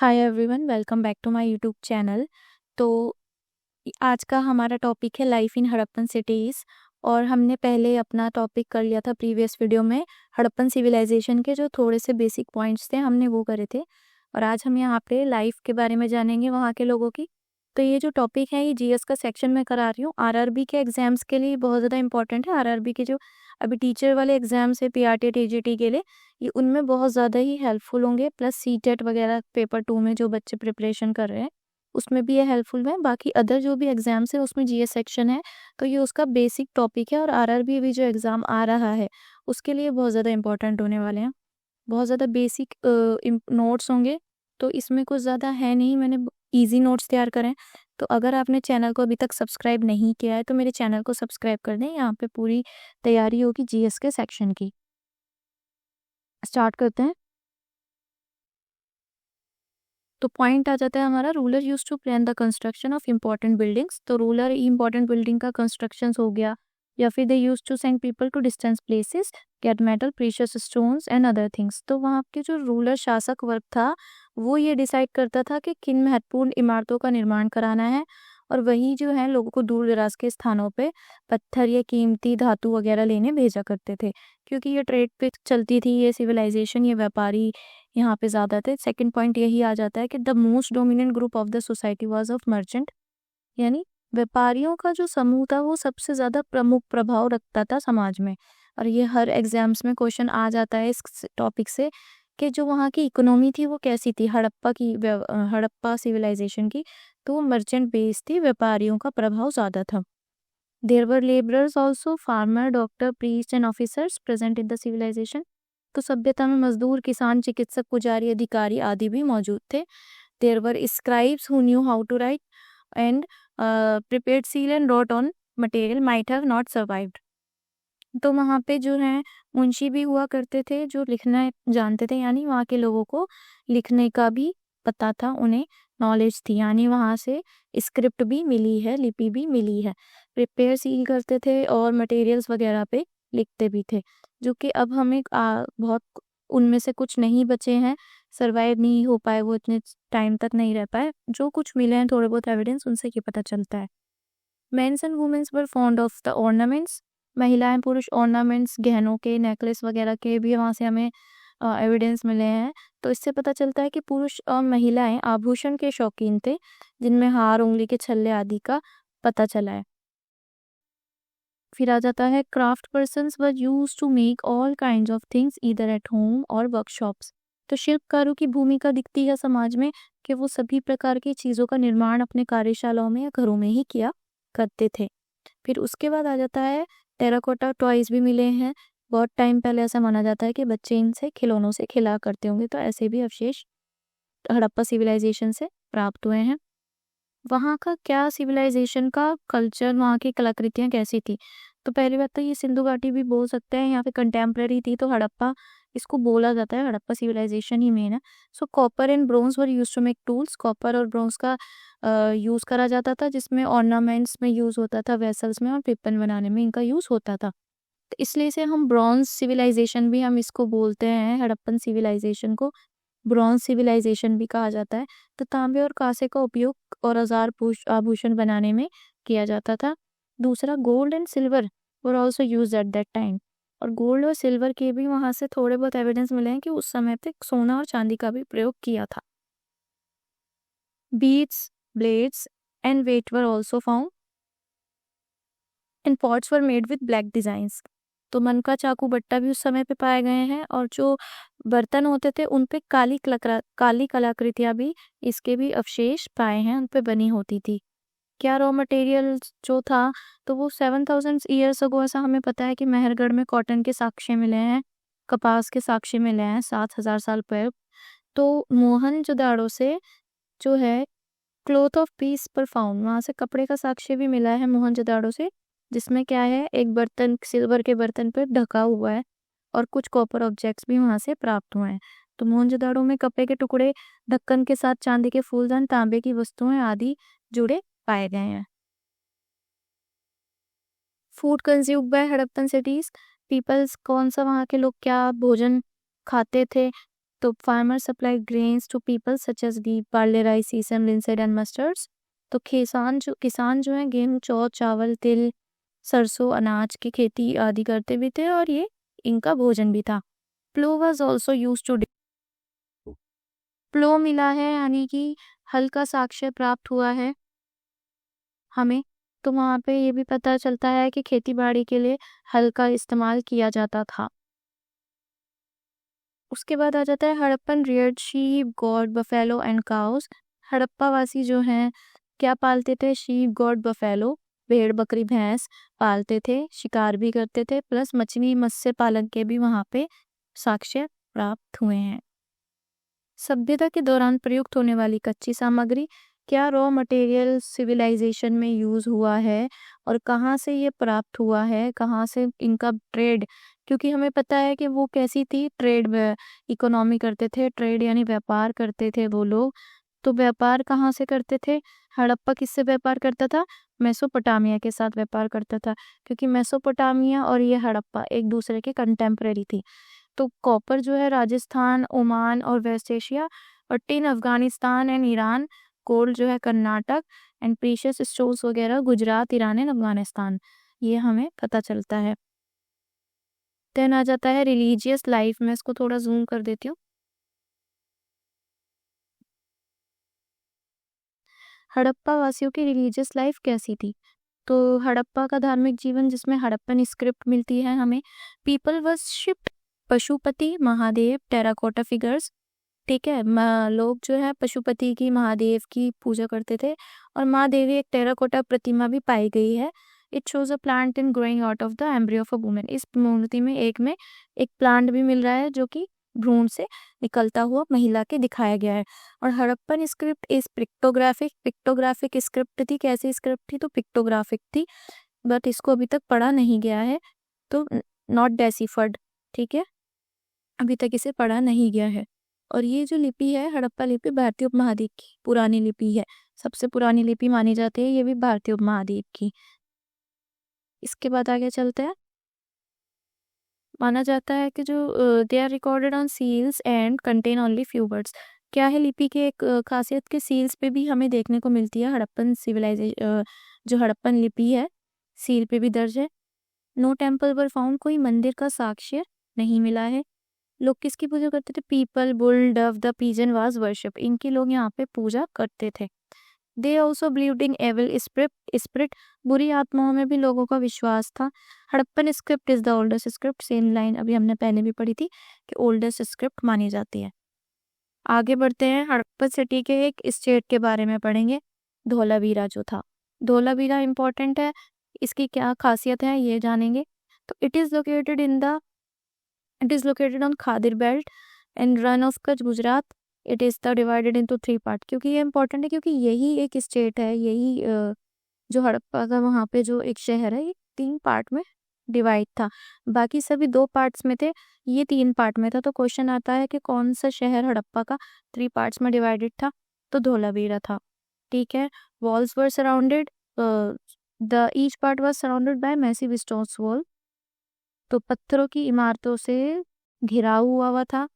Hi everyone, welcome back to my YouTube channel. तो आज का हमारा टॉपिक है लाइफ इन हड़प्पन सिटीज़। और हमने पहले अपना टॉपिक कर लिया था प्रीवियस वीडियो में। हड़प्पन सिविलाइजेशन के जो थोड़े से बेसिक पॉइंट्स थे हमने वो करे थे। और आज हम यहाँ पे लाइफ के बारे में जानेंगे वहाँ के लोगों की। तो ये जो टॉपिक है ये जीएस का सेक्शन में करा रही हूँ। आरआरबी के एग्जाम्स के लिए बहुत ज़्यादा इंपॉर्टेंट है। आरआरबी के जो अभी टीचर वाले एग्जाम्स है पीआरटी टीजीटी के लिए, ये उनमें बहुत ज़्यादा ही हेल्पफुल होंगे। प्लस सीटेट वगैरह पेपर 2 में जो बच्चे प्रिपरेशन कर रहे हैं उसमें भी ये हेल्पफुल है। बाकी अदर जो भी एग्जाम्स है उसमें जीएस सेक्शन है, तो ये उसका बेसिक टॉपिक है। और आरआरबी भी जो एग्ज़ाम आ रहा है उसके लिए बहुत ज़्यादा इंपॉर्टेंट होने वाले हैं। बहुत ज़्यादा बेसिक नोट्स होंगे, तो इसमें कुछ ज़्यादा है नहीं, मैंने ईजी नोट्स तैयार करे हैं। तो अगर आपने चैनल को अभी तक सब्सक्राइब नहीं किया है तो मेरे चैनल को सब्सक्राइब कर दें। यहाँ पे पूरी तैयारी होगी जीएस के सेक्शन की। स्टार्ट करते हैं। तो पॉइंट आ जाता है हमारा, ruler use to plan the construction of important buildings. तो रूलर इम्पोर्टेंट बिल्डिंग का कंस्ट्रक्शन हो गया, या फिर they use to send people to distance places get metal precious stones and other things. तो वहाँ के जो रूलर शासक वर्ग था वो ये डिसाइड करता था कि किन महत्वपूर्ण इमारतों का निर्माण कराना है, और वही जो है लोगों को दूर दराज के स्थानों पे पत्थर या कीमती धातु वगैरह लेने भेजा करते थे, क्योंकि ये ट्रेड पे चलती थी, ये सिविलाइजेशन, ये व्यापारी यहाँ पे ज़्यादा थे। सेकंड पॉइंट यही आ जाता है कि the most dominant group of the society was of merchant, यानी व्यापारियों का जो समूह था वो सबसे ज़्यादा प्रमुख प्रभाव रखता था समाज में। और ये हर एग्जाम्स में क्वेश्चन आ जाता है इस टॉपिक से कि जो वहाँ की इकोनॉमी थी वो कैसी थी, हड़प्पा सिविलाइजेशन की। तो वो मर्चेंट बेस थी, व्यापारियों का प्रभाव ज़्यादा था। There were labourers also, farmer, doctor, priest and officers present in the civilisation. तो सभ्यता में मजदूर, किसान, चिकित्सक, पुजारी, अधिकारी आदि भी मौजूद थे। There were scribes who knew how to write and prepared seal and wrote on material might have not survived. तो वहाँ पे जो है मुंशी भी हुआ करते थे जो लिखना जानते थे, यानी वहाँ के लोगों को लिखने का भी पता था, उन्हें नॉलेज थी, यानी वहाँ से स्क्रिप्ट भी मिली है, लिपि भी मिली है। प्रिपेयर सील करते थे और मटेरियल्स वगैरह पे लिखते भी थे, जो कि अब हमें बहुत उनमें से कुछ नहीं बचे हैं, सर्वाइव नहीं हो पाए, वो इतने टाइम तक नहीं रह पाए। जो कुछ मिले हैं थोड़े बहुत एविडेंस, उनसे ये पता चलता है। Men's and women's were fond of the ornaments. महिलाएं पुरुष ऑर्नामेंट्स, गहनों के, नेकलेस वगैरह के भी वहाँ से हमें एविडेंस मिले हैं। तो इससे पता चलता है कि पुरुष और महिलाएं आभूषण के शौकीन थे, जिनमें हार, उंगली के छल्ले आदि का पता चला है। फिर आ जाता है craft persons were used to make all kind of things either at home or workshops. तो शिल्पकारों की भूमिका दिखती है समाज में कि वो सभी प्रकार की चीज़ों का निर्माण अपने कार्यशालाओं में या घरों में ही किया करते थे। फिर उसके बाद आ जाता है टेराकोटा टॉयज भी मिले हैं। बहुत टाइम पहले ऐसा माना जाता है कि बच्चे इनसे खिलौनों से खिला करते होंगे, तो ऐसे भी अवशेष हड़प्पा सिविलाइजेशन से प्राप्त हुए हैं। वहाँ का क्या सिविलाइजेशन का कल्चर, वहाँ की कलाकृतियाँ कैसी थी? तो पहली बात तो ये सिंधु घाटी भी बोल सकते हैं, यहाँ पे कंटेम्प्रेरी थी, तो हड़प्पा इसको बोला जाता है, हड़प्पा सिविलाइजेशन ही मेन है। So copper and bronze were used to make tools. Copper और ब्रोंज का यूज़ करा जाता था, जिसमें ऑर्नामेंट्स में यूज़ होता था, वेसल्स में और वेपन बनाने में इनका यूज़ होता था। तो इसलिए इसे हम ब्रॉन्ज सिविलाइजेशन भी हम इसको बोलते हैं, हड़प्पन सिविलाइजेशन को ब्रॉन्ज सिविलाइजेशन भी कहा जाता है। तो तांबे और कांसे का उपयोग और आभूषण बनाने में किया जाता था। दूसरा, gold and silver were also use at that time. और गोल्ड और सिल्वर के भी वहाँ से थोड़े बहुत एविडेंस मिले हैं कि उस समय पे सोना और चांदी का भी प्रयोग किया था। Beads, blades and weight were also found and pots were made with black designs. तो मन का चाकू बट्टा भी उस समय पे पाए गए हैं, और जो बर्तन होते थे उन पे काली कलाकृतियां भी, इसके भी अवशेष पाए हैं, उन पे बनी होती थी। क्या रॉ मटेरियल जो था, तो वो 7000 ईयर्स अगो ऐसा हमें पता है कि मेहरगढ़ में कॉटन के साक्ष्य मिले हैं, कपास के साक्ष्य मिले हैं 7000 साल पूर्व। तो मोहनजोदाड़ो से जो है क्लॉथ ऑफ पीस पर फाउंड, वहाँ से कपड़े का साक्ष्य भी मिला है मोहनजोदाड़ो से, जिसमें क्या है, एक बर्तन सिल्वर के बर्तन पर ढका हुआ है, और कुछ कॉपर ऑब्जेक्ट्स भी वहाँ से प्राप्त हुए हैं। तो मोहनजोदाड़ो में कपड़े के टुकड़े, ढक्कन के साथ चांदी के फूलदान, तांबे की वस्तुएं आदि जुड़े पाए गए हैं। Food consume by Harappan cities peoples, कौन सा वहाँ के लोग क्या भोजन खाते थे? तो farmer supply grains to people such as wheat, barley, rice, sesame, linseed and mustards. तो किसान जो है गेहूं, जौ, चावल, तिल, सरसों, अनाज की खेती आदि करते भी थे और ये इनका भोजन भी था। प्लो वाज ऑल्सो यूज टू, प्लो मिला है यानी कि हल का साक्ष्य प्राप्त हुआ है हमें। तो वहाँ पे ये भी पता चलता है कि खेती बाड़ी के लिए हल का इस्तेमाल किया जाता था। उसके बाद आ जाता है Harappan Rudyard sheep, God, buffalo and cows. Harappa वासी जो हैं क्या पालते थे? शीप, गॉड, बफेलो, भेड़, बकरी, भैंस पालते थे, शिकार भी करते थे, प्लस मछली मत्स्य पालन के भी वहाँ पे साक्ष्य प्राप्त हुए हैं। सभ्यता के दौरान प्रयुक्त होने वाली कच्ची सामग्री, क्या रॉ मटेरियल सिविलाइजेशन में यूज हुआ है और कहाँ से ये प्राप्त हुआ है, कहाँ से इनका ट्रेड, क्योंकि हमें पता है कि वो कैसी थी, ट्रेड इकोनॉमी करते थे, ट्रेड यानी व्यापार करते थे वो लोग। तो व्यापार कहाँ से करते थे? हड़प्पा किससे व्यापार करता था? मेसोपोटामिया के साथ व्यापार करता था, क्योंकि मेसोपोटामिया और ये हड़प्पा एक दूसरे के कंटेम्परेरी थी। तो कॉपर जो है राजस्थान, ओमान और वेस्ट एशिया, और tin Afghanistan and Iran, gold जो है कर्नाटक, एंड प्रीशियस स्टोन्स वगैरह गुजरात, ईरान एंड अफगानिस्तान। ये हमें पता चलता है। देन आ जाता है रिलीजियस लाइफ में, इसको थोड़ा जूम कर देती हूँ। हड़प्पा वासियों की रिलीजियस लाइफ कैसी थी? तो हड़प्पा का धार्मिक जीवन, जिसमें हड़प्पन स्क्रिप्ट मिलती है हमें। People worshipped Pashupati, Mahadev, terracotta figures. ठीक है, लोग जो है पशुपति की, महादेव की पूजा करते थे, और माँ देवी एक टेराकोटा प्रतिमा भी पाई गई है। It shows a plant in growing out of the embryo of a woman. इस मूर्ति में एक प्लांट भी मिल रहा है जो कि भ्रूण से निकलता हुआ महिला के दिखाया गया है। और Harappan script is pictographic script थी। कैसी स्क्रिप्ट थी? तो पिक्टोग्राफिक थी, बट इसको अभी तक पढ़ा नहीं गया है, तो नॉट डेसिफर्ड। ठीक है, अभी तक इसे पढ़ा नहीं गया है। और ये जो लिपि है हड़प्पा लिपि, भारतीय उपमहाद्वीप की पुरानी लिपि है, सबसे पुरानी लिपि मानी जाती है ये भी भारतीय उपमहाद्वीप की। इसके बाद आगे चलते हैं। माना जाता है कि जो they are recorded on seals and contain only few words. क्या है लिपि की एक खासियत के सील्स पे भी हमें देखने को मिलती है हड़प्पन सिविलाइजेशन, जो हड़प्पन लिपि है सील पे भी दर्ज है। नो टेम्पल वर फाउंड, कोई मंदिर का साक्ष्य नहीं मिला है। लोग किसकी पूजा करते थे? Peepal, bull, dove, the pigeon was worship, इनकी लोग यहाँ पे पूजा करते थे। They also believed in evil spirit, बुरी आत्माओं में भी लोगों का विश्वास था। Harappan script is the oldest script, same line अभी हमने पहले भी पढ़ी थी कि ओल्डेस्ट स्क्रिप्ट मानी जाती है। आगे बढ़ते हैं, हड़प्पन सिटी के एक स्टेट के बारे में पढ़ेंगे, धोलावीरा जो था। धोलावीरा इंपॉर्टेंट है, इसकी क्या खासियत है ये जानेंगे। तो it is located on Khadir belt and run of Kutch, Gujarat. It is the divided into 3 part. क्योंकि ये इंपॉर्टेंट है क्योंकि यही एक स्टेट है, यही जो हड़प्पा का वहाँ पे जो एक शहर है, ये 3 पार्ट में डिवाइड था। बाकी सभी 2 पार्ट्स में थे, ये 3 पार्ट में था। तो क्वेश्चन आता है कि कौन सा शहर हड़प्पा का 3 पार्ट्स में डिवाइडेड था? तो धोलावीरा था। ठीक है, walls were surrounded, the each part was surrounded by massive stones wall. तो पत्थरों की इमारतों से घिराव हुआ था।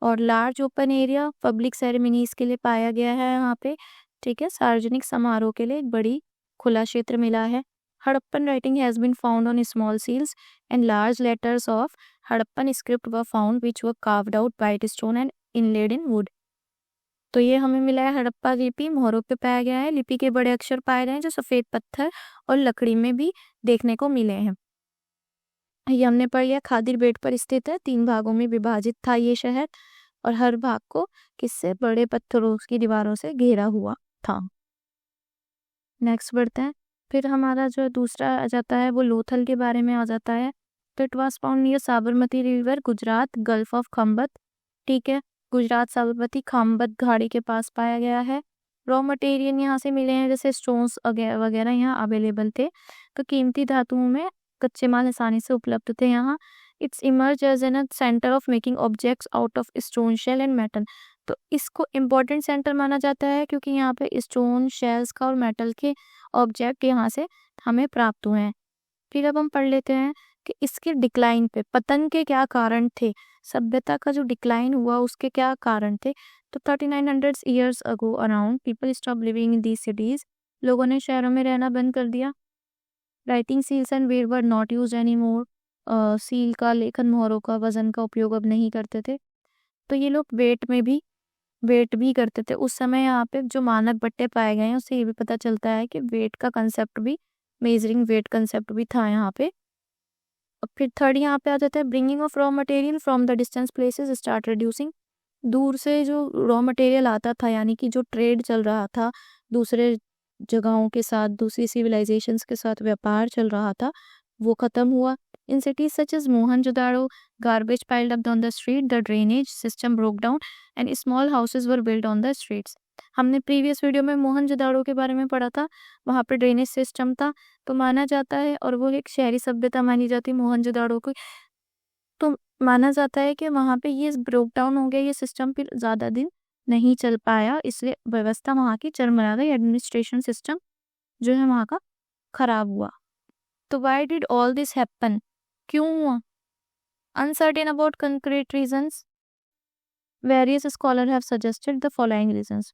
और large open area public ceremonies के लिए पाया गया है यहाँ पे। ठीक है, सार्वजनिक समारोह के लिए एक बड़ी खुला क्षेत्र मिला है। Harappan writing has been found on small seals and large letters of Harappan script were found which were carved out white stone and inlaid in wood. तो ये हमें मिला है हड़प्पा लिपि, मोहरों पे पाया गया है। लिपि के बड़े अक्षर पाए गए हैं जो सफेद पत्थर और लकड़ी में भी देखने को मिले हैं। ये हमने पढ़ लिया, खादिर बेट पर स्थित है, 3 भागों में विभाजित था ये शहर, और हर भाग को किससे? बड़े पत्थरों की दीवारों से घेरा हुआ था। नेक्स्ट बढ़ते हैं। फिर हमारा जो दूसरा आ जाता है वो लोथल के बारे में आ जाता है। तो it was found near Sabarmati river, Gujarat, gulf of Khambhat. ठीक है, गुजरात साबरमती खम्बत घाटी के पास पाया गया है। रॉ मटेरियल यहाँ से मिले हैं, जैसे स्टोन्स वगैरह यहाँ अवेलेबल थे। तो कीमती धातुओं में कच्चे माल आसानी से उपलब्ध थे यहाँ। Its emerge as an centre of making objects out of stone, shell and metal. तो इसको इम्पोर्टेंट सेंटर माना जाता है क्योंकि यहाँ पे स्टोन, शेल्स का और मेटल के ऑब्जेक्ट यहाँ से हमें प्राप्त हुए हैं। फिर अब हम पढ़ लेते हैं कि इसके डिक्लाइन पे, पतन के क्या कारण थे, सभ्यता का जो डिक्लाइन हुआ उसके क्या कारण थे। तो 3900 years ago around people stop living in these cities, लोगों ने शहरों में रहना बंद कर दिया। Writing seals and weight were not use any more, seal का, लेखन मोहरों का, वजन का उपयोग अब नहीं करते थे। तो ये लोग वेट भी करते थे उस समय। यहाँ पे जो मानक बट्टे पाए गए हैं उससे ये भी पता चलता है कि वेट का कंसेप्ट भी, मेजरिंग वेट कंसेप्ट भी था यहाँ पे। अब फिर थर्ड यहाँ पे आ जाता है bringing of raw material from the distance places start reducing. दूर से जो रॉ मटेरियल आता था, यानी कि जो ट्रेड चल रहा था, दूसरे जगहों के साथ, दूसरी सिविलाइजेशंस के साथ व्यापार चल रहा था, वो खत्म हुआ। In cities such as Mohenjodaro, garbage piled up on the street, the drainage system broke down and small houses were build on the streets. हमने प्रीवियस वीडियो में मोहनजोदाड़ो के बारे में पढ़ा था, वहाँ पे ड्रेनेज सिस्टम था, तो माना जाता है, और वो एक शहरी सभ्यता मानी जाती है मोहनजोदाड़ो को, तो माना जाता है कि वहाँ पे ये ब्रोक डाउन हो गया, ये सिस्टम फिर ज़्यादा दिन नहीं चल पाया, इसलिए व्यवस्था वहाँ की चरमरा गई, एडमिनिस्ट्रेशन सिस्टम जो है वहाँ का खराब हुआ। तो why did all this happen, क्यों हुआ? Uncertain about concrete reasons, various scholar have suggested the following reasons.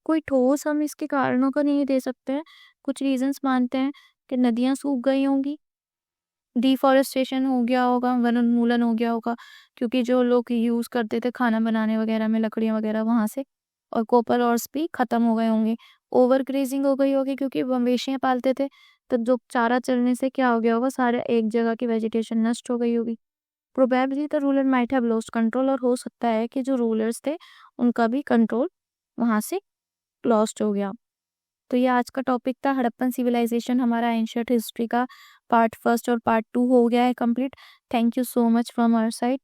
कोई ठोस हम इसके कारणों का नहीं दे सकते हैं। कुछ रीजंस मानते हैं कि नदियाँ सूख गई होंगी, डिफॉरेस्टेशन हो गया होगा, वन उन्मूलन हो गया होगा, क्योंकि जो लोग यूज़ करते थे खाना बनाने वगैरह में लकड़ियाँ वगैरह वहाँ से, और कॉपर ऑर्स भी ख़त्म हो गए होंगे। ओवर ग्रेजिंग हो गई होगी क्योंकि मवेशियाँ पालते थे, तो जो चारा चलने से क्या हो गया होगा, सारे एक जगह की वेजिटेशन नष्ट हो गई होगी। Probably the ruler might have lost control, और हो सकता है कि जो रूलर्स थे उनका भी कंट्रोल वहाँ से लॉस्ट हो गया। तो ये आज का टॉपिक था, हड़प्पन सिविलाइजेशन, हमारा एंशिएंट हिस्ट्री का पार्ट फर्स्ट और पार्ट 2 हो गया है complete. Thank you so much from our side.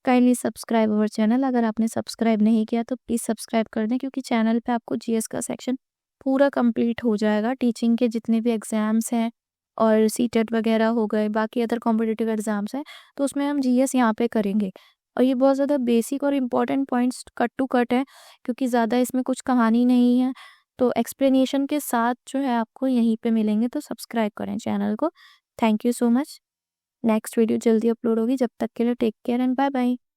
Kindly subscribe our channel, अगर आपने सब्सक्राइब नहीं किया तो प्लीज़ सब्सक्राइब कर दें, क्योंकि चैनल पे आपको जीएस का सेक्शन पूरा कंप्लीट हो जाएगा। टीचिंग के जितने भी एग्ज़ाम्स हैं और सीटेट वगैरह हो गए, बाकी अदर कॉम्पिटिटिव एग्ज़ाम्स हैं, तो उसमें हम जीएस यहाँ पे करेंगे। और ये बहुत ज़्यादा बेसिक और important points cut to cut है, क्योंकि ज़्यादा इसमें कुछ कहानी नहीं है, तो एक्सप्लेनेशन के साथ जो है आपको यहीं पे मिलेंगे। तो सब्सक्राइब करें चैनल को। Thank you so much. Next video जल्दी अपलोड होगी, जब तक के लिए take care and bye bye.